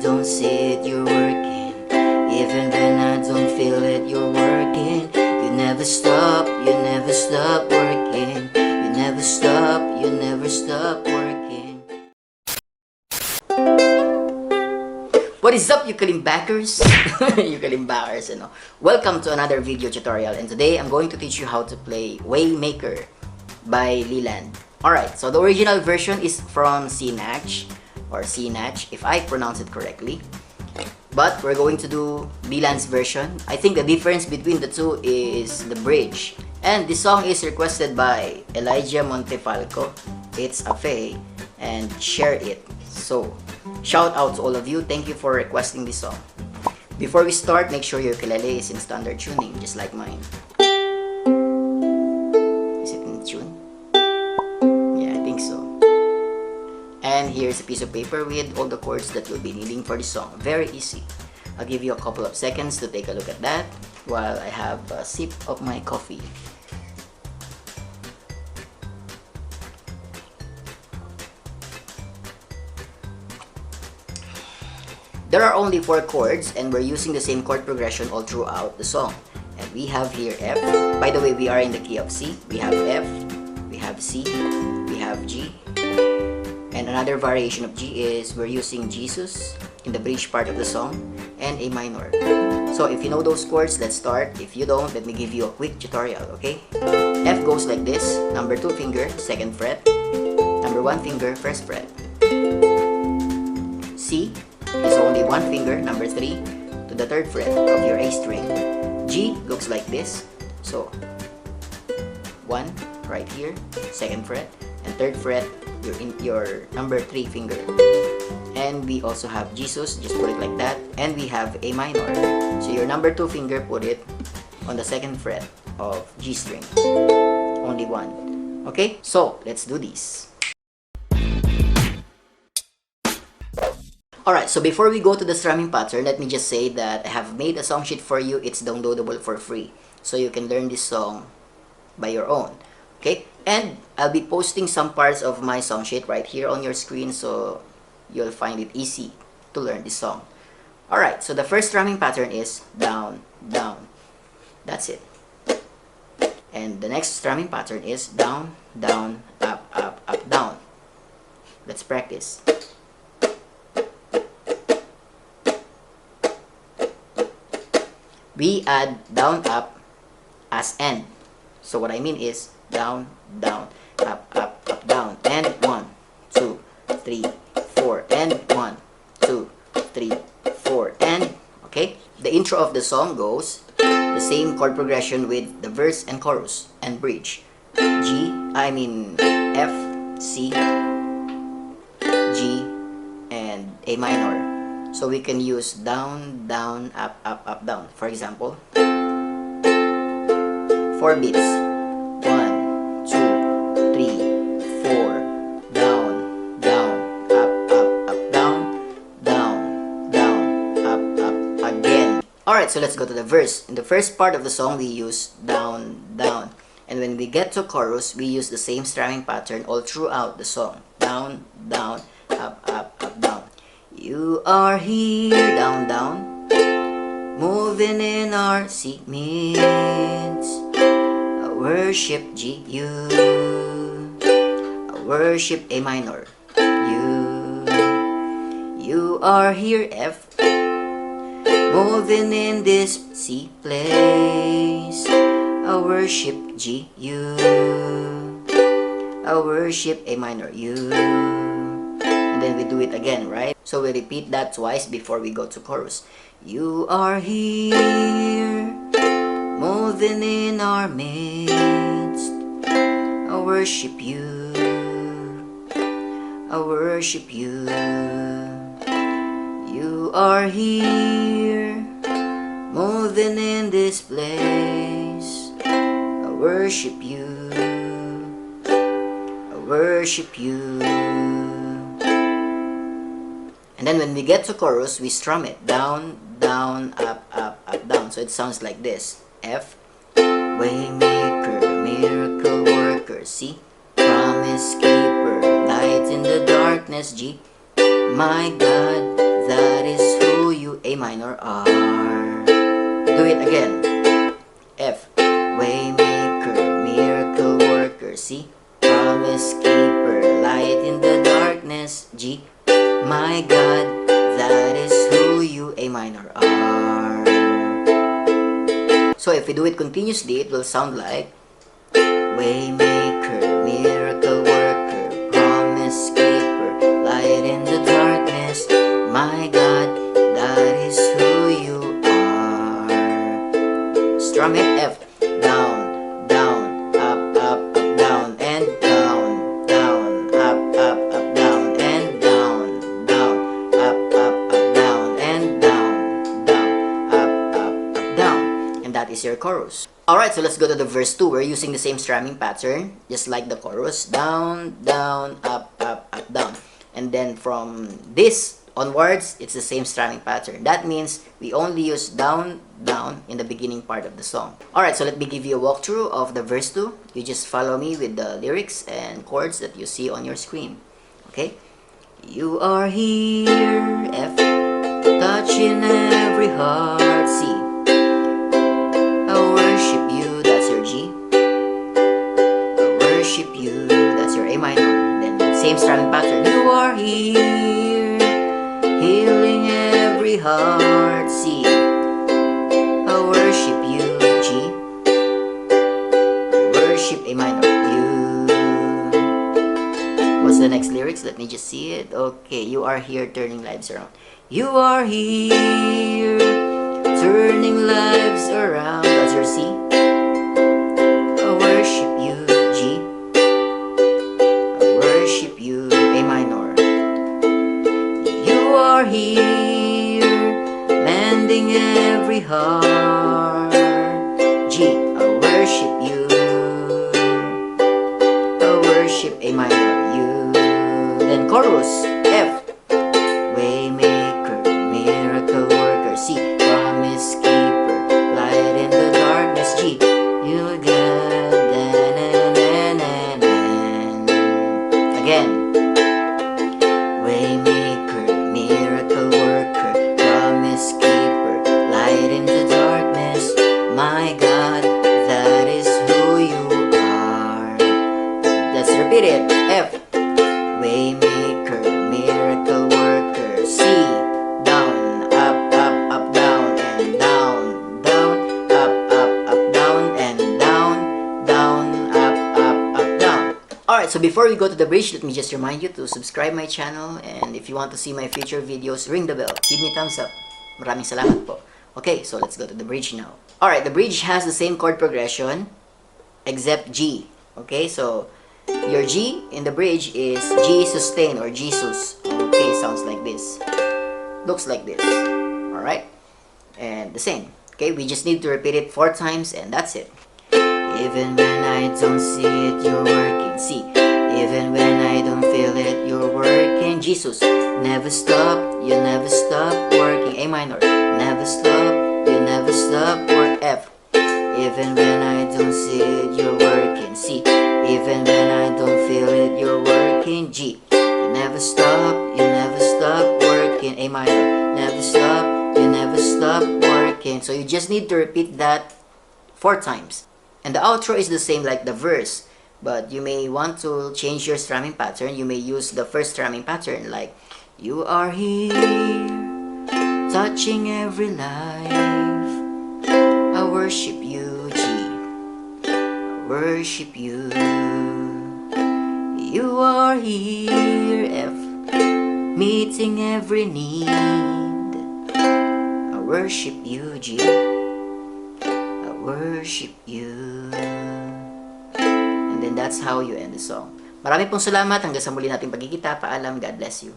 don't see it, you're working. Even when I don't feel it, you're working. You never stop working. You never stop working. What is up, UKULIMBAKERS? UKULIMBAKERS, you know. Welcome to another video tutorial, and today I'm going to teach you how to play Waymaker by Leeland. Alright, so the original version is from Sinach, or Sinach, if I pronounce it correctly. But we're going to do Leeland's version. I think the difference between the two is the bridge. And this song is requested by Elijah Montefalco. It's Amphoe and Share It. So, shout out to all of you. Thank you for requesting this song. Before we start, make sure your ukulele is in standard tuning, just like mine. Is it in tune? Yeah, I think so. And here's a piece of paper with all the chords that you'll be needing for this song. Very easy. I'll give you a couple of seconds to take a look at that while I have a sip of my coffee. There are only 4 chords, and we're using the same chord progression all throughout the song. And we have here F. By the way, we are in the key of C. We have F, we have C, we have G. And another variation of G is we're using Jesus in the bridge part of the song, and A minor. So if you know those chords, let's start. If you don't, let me give you a quick tutorial, okay? F goes like this: number 2 finger, 2nd fret, number 1 finger, 1st fret. C is only 1 finger, number 3, to the 3rd fret of your A string. G looks like this. So 1 right here, 2nd fret, and 3rd fret, you're in your number 3 finger. And we also have Jesus, just put it like that. And we have A minor. So your number 2 finger, put it on the 2nd fret of G string. Only 1. Okay, so let's do this. Alright, so before we go to the strumming pattern, let me just say that I have made a song sheet for you. It's downloadable for free, so you can learn this song by your own. Okay, and I'll be posting some parts of my song sheet right here on your screen, so you'll find it easy to learn this song. Alright, so the first strumming pattern is down, down. That's it. And the next strumming pattern is down, down, up, up, up, down. Let's practice. We add down, up as end. So what I mean is down, down, up, up, up, down, and 1, 2, 3, 4, and 1, 2, 3, 4, and okay. The intro of the song goes the same chord progression with the verse and chorus and bridge. F, C, G, and A minor. So we can use down, down, up, up, up, down. For example, 4 beats. 1, 2, 3, 4, down, down, up, up, up, down, down, down, up, up, again. Alright, so let's go to the verse. In the first part of the song, we use down, down. And when we get to chorus, we use the same strumming pattern all throughout the song. Down, down, up, up, up, down. You are here, down, down, moving in our segments. I worship G, you. I worship A minor, you. You are here, F, moving in this C place. I worship G, you. I worship A minor, you. Then we do it again, right? So we repeat that twice before we go to chorus. You are here, moving in our midst. I worship you. I worship you. You are here, moving in this place. I worship you. I worship you. And then when we get to chorus, we strum it down, down, up, up, up, down. So it sounds like this. F, Waymaker, miracle worker, C, promise keeper, light in the darkness, G, my God, that is A minor, R. Do it again. F, Waymaker, miracle worker, C, Promise keeper, light in the darkness, G, my God, that is who you, A minor, are. So if we do it continuously, it will sound like Waymaker, miracle worker, promise keeper, light in the darkness, my God, that is who you are. Strum it, F, down, down, up, up, up, down, and down, down, up, up, up, down, and down, down, up, up, up, down, and down, down, up, up, up, down. And that is your chorus. Alright, so let's go to the verse 2. We're using the same strumming pattern, just like the chorus. Down, down, up, up, up, down. And then from this onwards, it's the same strumming pattern. That means we only use down, down in the beginning part of the song. Alright, so let me give you a walkthrough of the verse 2. You just follow me with the lyrics and chords that you see on your screen. Okay? You are here, F, touching every heart, C. I worship you, that's your G. I worship you, that's your A minor. Then same strumming pattern. You are here, healing every heart, C. I worship you, G. I worship A minor, you. What's the next lyrics? Let me just see it. Okay, you are here, turning lives around. You are here, turning lives around. That's your C. I worship you, G. I worship you, A minor. You are here, mending every heart, G. I worship you. I worship A minor, you. Then chorus, F, Waymaker, miracle worker, C, promise keeper, light in the darkness, G, you got again. Waymaker, miracle worker, promise keeper, light in the darkness, my God, that is who you are. Let's repeat it. F, Waymaker, miracle worker, C, down, up, up, up, down, and down, down, up, up, up, down, and down, down, up, up, up, down. Alright, so before we go to the bridge, let me just remind you to subscribe my channel, and if you want to see my future videos, ring the bell, give me thumbs up. Maraming salamat po. Okay, so let's go to the bridge now. Alright, the bridge has the same chord progression, except G. Okay, so your G in the bridge is G sustain or Jesus. Okay, sounds like this. Looks like this. Alright? And the same. Okay, we just need to repeat it 4 times and that's it. Even when I don't see it, you're working. C. Even when I don't feel it, you're working. Jesus. Never stop, you never stop working. A minor. Never stop, you never stop work. F. Even when I don't see it, you're working. C. Even when I don't feel it, you're working. G. You never stop working. A minor. Never stop, you never stop working. So you just need to repeat that 4 times. And the outro is the same like the verse, but you may want to change your strumming pattern. You may use the first strumming pattern like you are here, touching every life. I worship you, G. I worship you. You are here, F, meeting every need. I worship you, G. I worship you. And then that's how you end the song. Marami pong salamat. Hanggang sa muli nating pagkikita. Paalam. God bless you.